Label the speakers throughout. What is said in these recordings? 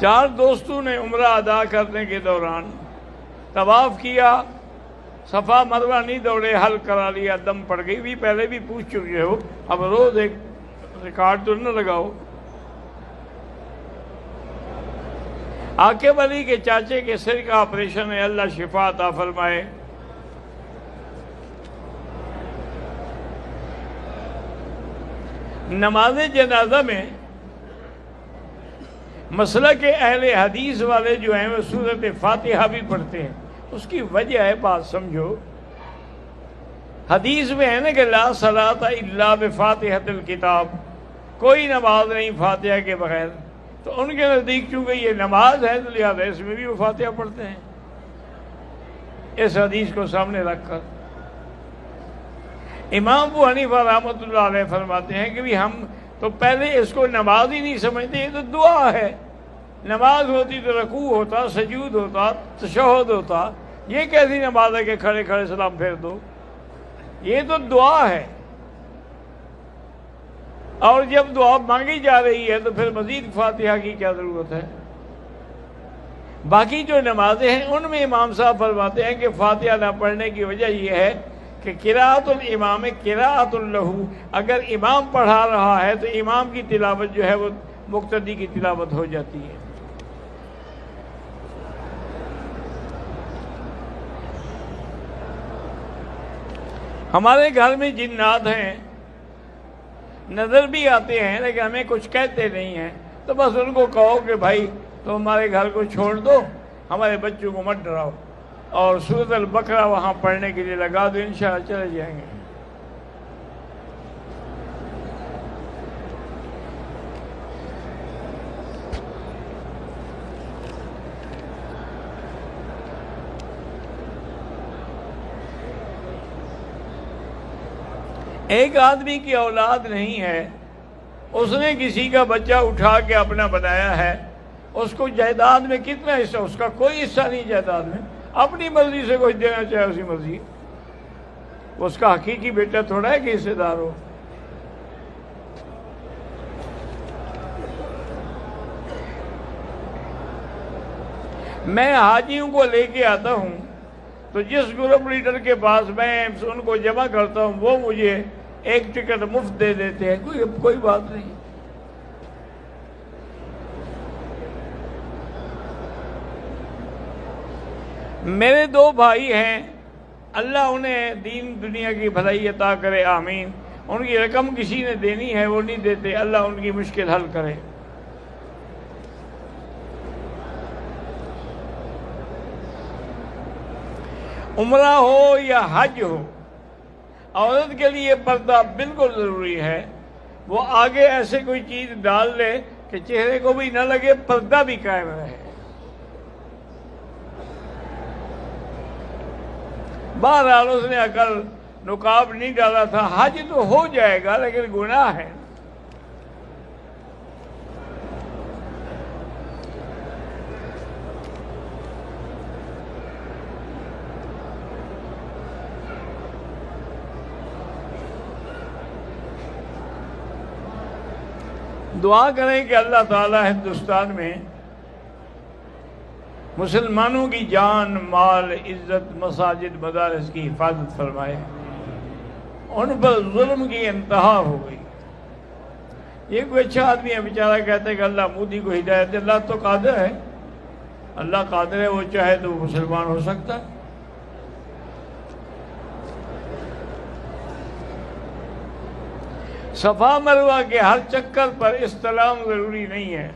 Speaker 1: 4 دوستوں نے عمرہ ادا کرنے کے دوران طواف کیا، صفا مروہ نہیں دوڑے، حل کرا لیا، دم پڑ گئی بھی، پہلے بھی پوچھ چکے ہو، اب روز ایک ریکارڈ تو نہ لگاؤ۔ عاقب علی کے چاچے کے سر کا آپریشن ہے، اللہ شفا عطا فرمائے۔ نماز جنازہ میں مسلک اہل حدیث والے جو ہیں وہ سورۃ فاتحہ بھی پڑھتے ہیں۔ اس کی وجہ ہے، بات سمجھو، حدیث میں ہے نا کہ لا صلاۃ الا بفاتحۃ الکتاب، کوئی نماز نہیں فاتحہ کے بغیر، تو ان کے نزدیک چونکہ یہ نماز ہے تو لہٰذا اس میں بھی وہ فاتحہ پڑھتے ہیں، اس حدیث کو سامنے رکھ کر۔ امام ابو حنیفہ رحمۃ اللہ علیہ فرماتے ہیں کہ بھی ہم تو پہلے اس کو نماز ہی نہیں سمجھتے، یہ تو دعا ہے۔ نماز ہوتی تو رکوع ہوتا، سجود ہوتا، تشہد ہوتا، یہ کیسی نماز ہے کہ کھڑے کھڑے سلام پھیر دو؟ یہ تو دعا ہے، اور جب دعا مانگی جا رہی ہے تو پھر مزید فاتحہ کی کیا ضرورت ہے؟ باقی جو نمازیں ہیں ان میں امام صاحب فرماتے ہیں کہ فاتحہ نہ پڑھنے کی وجہ یہ ہے کہ قراءۃ الامام قراءۃ لہ، اگر امام پڑھا رہا ہے تو امام کی تلاوت جو ہے وہ مقتدی کی تلاوت ہو جاتی ہے۔ ہمارے گھر میں جنات ہیں، نظر بھی آتے ہیں لیکن ہمیں کچھ کہتے نہیں ہیں، تو بس ان کو کہو کہ بھائی تم ہمارے گھر کو چھوڑ دو، ہمارے بچوں کو مت ڈراؤ، اور سورۃ البقرہ وہاں پڑھنے کے لیے لگا دو، انشاءاللہ چلے جائیں گے۔ ایک آدمی کی اولاد نہیں ہے، اس نے کسی کا بچہ اٹھا کے اپنا بنایا ہے، اس کو جائیداد میں کتنا حصہ؟ اس کا کوئی حصہ نہیں جائیداد میں، اپنی مرضی سے کچھ دینا چاہے اسی مرضی، اس کا حقیقی بیٹا تھوڑا ہے کہ حصے دار ہو۔ میں حاجیوں کو لے کے آتا ہوں تو جس گروپ لیڈر کے پاس میں ان کو جمع کرتا ہوں وہ مجھے ایک ٹکٹ مفت دے دیتے ہیں، کوئی بات نہیں۔ میرے 2 بھائی ہیں، اللہ انہیں دین دنیا کی بھلائی عطا کرے، آمین۔ ان کی رقم کسی نے دینی ہے وہ نہیں دیتے، اللہ ان کی مشکل حل کرے۔ عمرہ ہو یا حج ہو، عورت کے لیے پردہ بالکل ضروری ہے۔ وہ آگے ایسے کوئی چیز ڈال لے کہ چہرے کو بھی نہ لگے، پردہ بھی قائم رہے۔ بہرحال اس نے اگر نقاب نہیں ڈالا تھا، حج تو ہو جائے گا لیکن گناہ ہے۔ دعا کریں کہ اللہ تعالی ہندوستان میں مسلمانوں کی جان، مال، عزت، مساجد، مدارس کی حفاظت فرمائے۔ ان پر ظلم کی انتہا ہو گئی۔ یہ کوئی اچھا آدمی ہے بیچارہ، کہتے ہیں کہ اللہ مودی کو ہدایت دے، اللہ تو قادر ہے، اللہ قادر ہے، وہ چاہے تو وہ مسلمان ہو سکتا ہے۔ صفا مروہ کے ہر چکر پر استلام ضروری نہیں ہے۔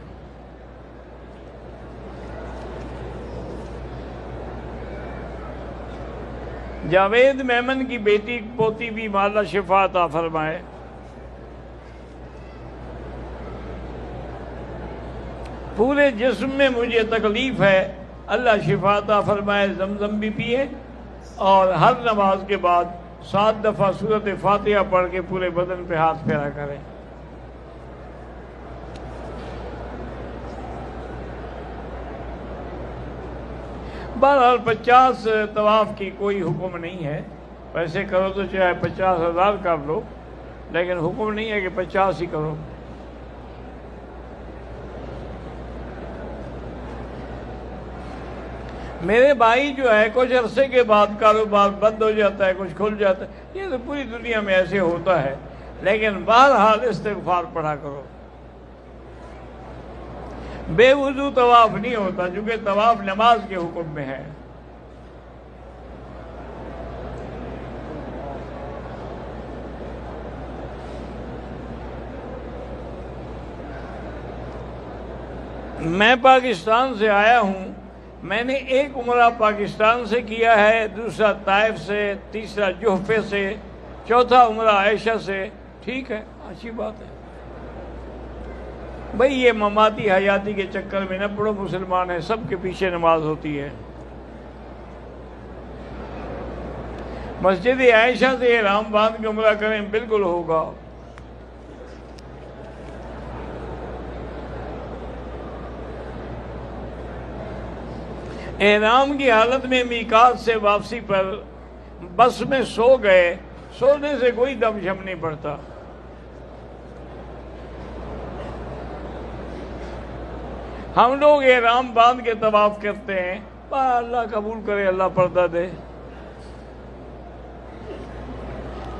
Speaker 1: جاوید میمن کی بیٹی پوتی بھی مالا شفا عطا فرمائے۔ پورے جسم میں مجھے تکلیف ہے، اللہ شفا عطا فرمائے۔ زمزم بھی پیے اور ہر نماز کے بعد 7 دفعہ سورۃ فاتحہ پڑھ کے پورے بدن پہ ہاتھ پھیرا کریں۔ بہرحال 50 طواف کی کوئی حکم نہیں ہے، ویسے کرو تو چاہے 50,000 کر لو، لیکن حکم نہیں ہے کہ 50 ہی کرو۔ میرے بھائی جو ہے کچھ عرصے کے بعد کاروبار بند ہو جاتا ہے، کچھ کھل جاتا ہے، یہ تو پوری دنیا میں ایسے ہوتا ہے، لیکن بہرحال استغفار پڑھا کرو۔ بے وضو طواف نہیں ہوتا، چونکہ طواف نماز کے حکم میں ہے۔ میں پاکستان سے آیا ہوں، میں نے ایک عمرہ پاکستان سے کیا ہے، دوسرا طائف سے، تیسرا جوفے سے، چوتھا عمرہ عائشہ سے۔ ٹھیک ہے، اچھی بات ہے بھئی، یہ مماتی حیاتی کے چکر میں نہ پڑو، مسلمان ہیں، سب کے پیچھے نماز ہوتی ہے۔ مسجد عائشہ سے احرام باندھ کے عمرہ کریں، بالکل ہوگا۔ احرام کی حالت میں میقات سے واپسی پر بس میں سو گئے، سونے سے کوئی دم شم نہیں پڑتا۔ ہم لوگ احرام باندھ کے طواف کرتے ہیں، اللہ قبول کرے، اللہ پردہ دے۔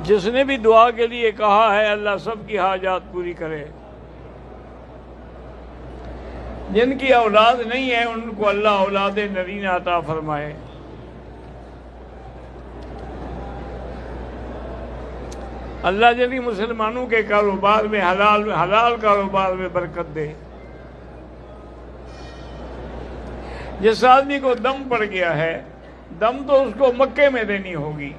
Speaker 1: جس نے بھی دعا کے لیے کہا ہے، اللہ سب کی حاجات پوری کرے۔ جن کی اولاد نہیں ہے ان کو اللہ اولاد نرینہ عطا فرمائے۔ اللہ جنہی مسلمانوں کے کاروبار میں حلال کاروبار میں برکت دے۔ جس آدمی کو دم پڑ گیا ہے، دم تو اس کو مکے میں دینی ہوگی،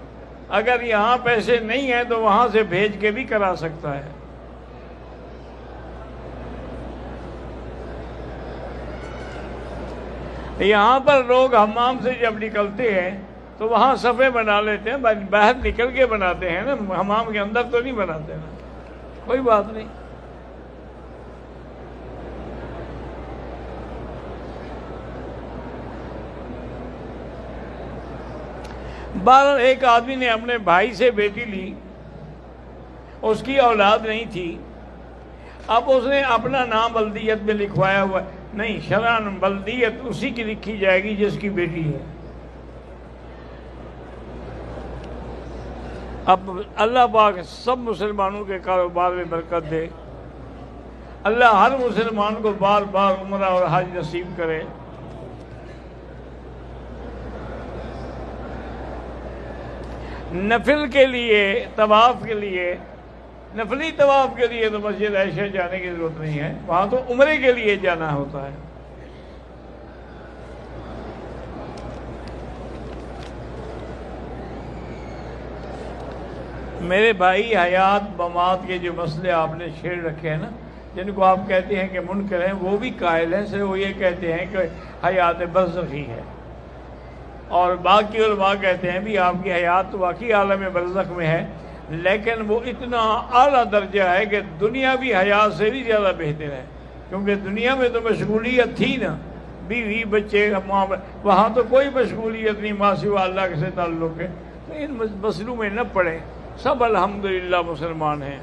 Speaker 1: اگر یہاں پیسے نہیں ہیں تو وہاں سے بھیج کے بھی کرا سکتا ہے۔ یہاں پر لوگ حمام سے جب نکلتے ہیں تو وہاں صفے بنا لیتے ہیں، باہر نکل کے بناتے ہیں نا، حمام کے اندر تو نہیں بناتے نا، کوئی بات نہیں۔ بہرحال ایک آدمی نے اپنے بھائی سے بیٹی لی، اس کی اولاد نہیں تھی، اب اس نے اپنا نام بلدیت میں لکھوایا ہوا ہے۔ نہیں، شرعاً بلدیت اسی کی لکھی جائے گی جس کی بیٹی ہے۔ اب اللہ پاک سب مسلمانوں کے کاروبار میں برکت دے، اللہ ہر مسلمان کو بار بار عمرہ اور حج نصیب کرے۔ نفل کے لیے، طواف کے لیے، نفلی طواف کے لیے تو مسجد عائشہ جانے کی ضرورت نہیں ہے، وہاں تو عمرے کے لیے جانا ہوتا ہے۔ میرے بھائی، حیات ممات کے جو مسئلے آپ نے چھیڑ رکھے ہیں نا، جن کو آپ کہتے ہیں کہ منکر ہیں، وہ بھی قائل ہیں، صرف وہ یہ کہتے ہیں کہ حیات برزخی ہے، اور باقی علماء کہتے ہیں بھی آپ کی حیات تو واقعی عالم برزخ میں ہے، لیکن وہ اتنا اعلیٰ درجہ ہے کہ دنیاوی حیات سے بھی زیادہ بہتر ہے، کیونکہ دنیا میں تو مشغولیت تھی نا، بیوی بچے، وہاں تو کوئی مشغولیت نہیں، ماں سوا اللہ سے تعلق ہے۔ تو ان مسئلوں میں نہ پڑے، سب الحمدللہ مسلمان ہیں۔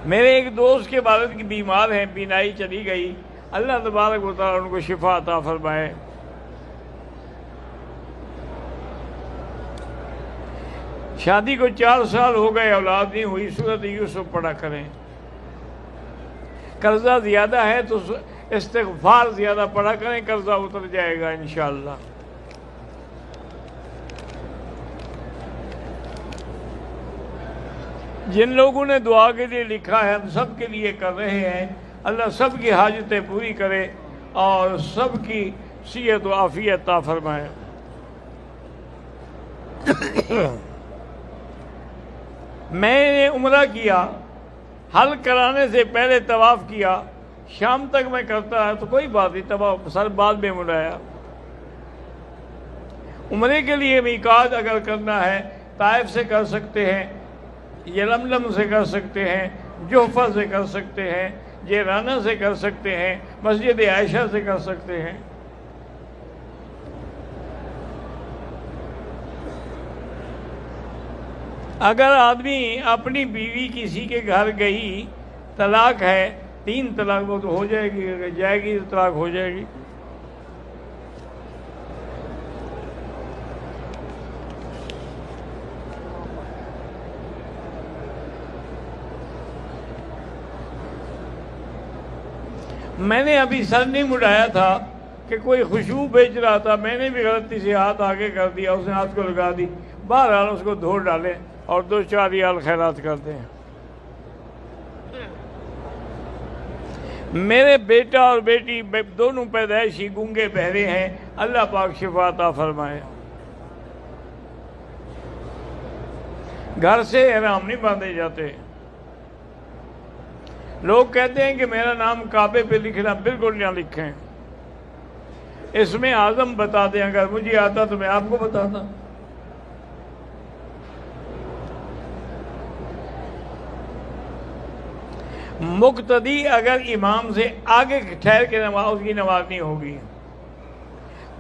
Speaker 1: میرے ایک دوست کے والد کی بیمار ہیں، بینائی چلی گئی، اللہ تبارک و تعالیٰ ان کو شفا عطا فرمائے۔ شادی کو 4 سال ہو گئے، اولاد نہیں ہوئی، سورۃ یوسف پڑھا کریں۔ قرضہ زیادہ ہے تو استغفار زیادہ پڑھا کریں، قرضہ اتر جائے گا انشاءاللہ۔ جن لوگوں نے دعا کے لیے لکھا ہے، ہم سب کے لیے کر رہے ہیں، اللہ سب کی حاجتیں پوری کرے اور سب کی صحت و عافیت عطا فرمائے۔ میں نے عمرہ کیا، حل کرانے سے پہلے طواف کیا، شام تک میں کرتا ہے تو کوئی بات نہیں، طواف سر بعد میں مڑایا۔ عمرے کے لیے میقات اگر کرنا ہے، طائف سے کر سکتے ہیں، یلملم سے کر سکتے ہیں، جوفہ سے کر سکتے ہیں، جیرانہ سے کر سکتے ہیں، مسجد عائشہ سے کر سکتے ہیں۔ اگر آدمی اپنی بیوی کسی کے گھر گئی، طلاق ہے، 3 طلاق، وہ تو ہو جائے گی، اگر جائے گی تو طلاق ہو جائے گی۔ میں نے ابھی سر نہیں مڑایا تھا کہ کوئی خوشبو بیچ رہا تھا، میں نے بھی غلطی سے ہاتھ آگے کر دیا، اس نے ہاتھ کو لگا دی، بہرحال اس کو دھو ڈالیں اور 2-4 ریال خیرات کر دیں۔ میرے بیٹا اور بیٹی دونوں پیدائشی گونگے بہرے ہیں، اللہ پاک شفا عطا فرمائے۔ گھر سے احرام نہیں باندھے جاتے۔ لوگ کہتے ہیں کہ میرا نام کعبے پہ لکھنا، بالکل نہ لکھیں، اس میں اعظم بتا دیں، اگر مجھے آتا تو میں آپ کو بتاتا۔ مقتدی اگر امام سے آگے ٹھہر کے نماز، اس کی نماز نہیں ہوگی۔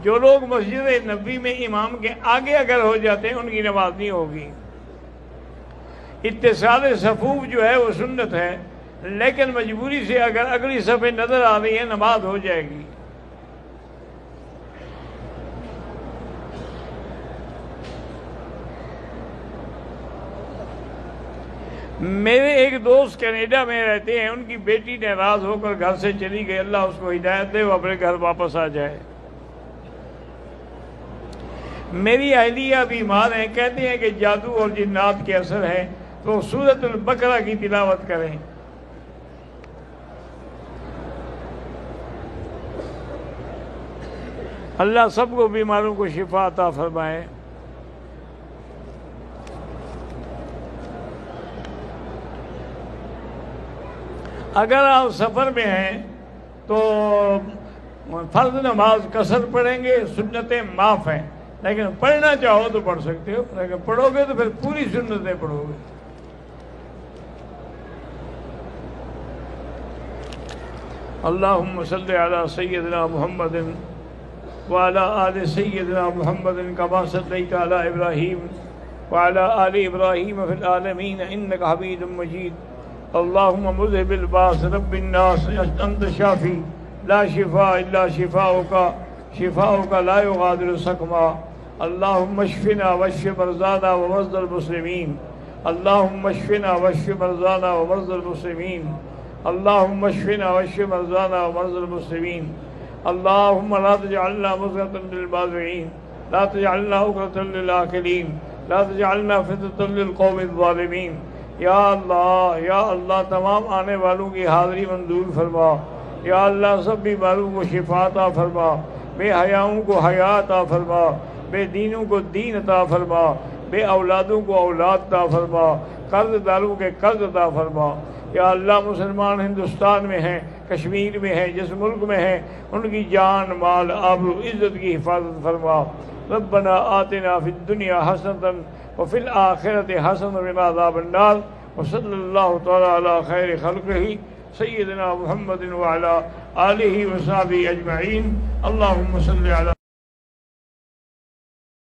Speaker 1: جو لوگ مسجد نبوی میں امام کے آگے اگر ہو جاتے ہیں ان کی نماز نہیں ہوگی۔ اتصال صفوف جو ہے وہ سنت ہے، لیکن مجبوری سے اگر اگلی صفیں نظر آ رہی ہے نماز ہو جائے گی۔ میرے ایک دوست کینیڈا میں رہتے ہیں، ان کی بیٹی ناراض ہو کر گھر سے چلی گئی، اللہ اس کو ہدایت دے، وہ اپنے گھر واپس آ جائے۔ میری اہلیہ بیمار ہیں، کہتے ہیں کہ جادو اور جنات کے اثر ہے، تو سورۃ البقرہ کی تلاوت کریں۔ اللہ سب کو بیماروں کو شفا عطا فرمائے۔ اگر آپ سفر میں ہیں تو فرض نماز قصر پڑھیں گے، سنتیں معاف ہیں، لیکن پڑھنا چاہو تو پڑھ سکتے ہو، لیکن پڑھو گے تو پھر پوری سنتیں پڑھو گے۔ اللہم صلی علی سیدنا محمد وعلی آل سیدنا محمد کما صلیت علی ابراہیم وعلی آل ابراہیم فی العالمین انک حمید مجید۔ اللہم مذہب الباس رب الناس انت شافی لا شفاء الا شفاؤک شفاؤک لا یغادر سقما۔ اللہم اشفنا واشف مرضانا ومرضى المسلمین۔ اللہم اشفنا واشف مرضانا ومرضى المسلمین۔ اللہم اشفنا واشف مرضانا ومرضى المسلمین۔ اللہم لا تجعلنا مضغة للباذلین، لا تجعلنا عقدة للآکلین، لا تجعلنا فتنة للقوم الظالمین۔ یا اللہ تمام آنے والوں کی حاضری منظور فرما۔ یا اللہ سب بیماروں کو شفا عطا فرما، بے حیاؤں کو حیا عطا فرما، بے دینوں کو دین عطا فرما، بے اولادوں کو اولاد عطا فرما، قرض داروں کے قرض عطا فرما۔ یا اللہ مسلمان ہندوستان میں ہیں، کشمیر میں ہیں، جس ملک میں ہیں، ان کی جان مال آبرو عزت کی حفاظت فرما۔ ربنا آتنا فی الدنیا حسنۃ وفی الآخرۃ حسنۃ وقنا عذاب النار۔ وصلی اللہ تعالی علی خیر خلقہ سیدنا محمد وعلی آلہ وصحبہ اجمعین۔ اللہم صلی علی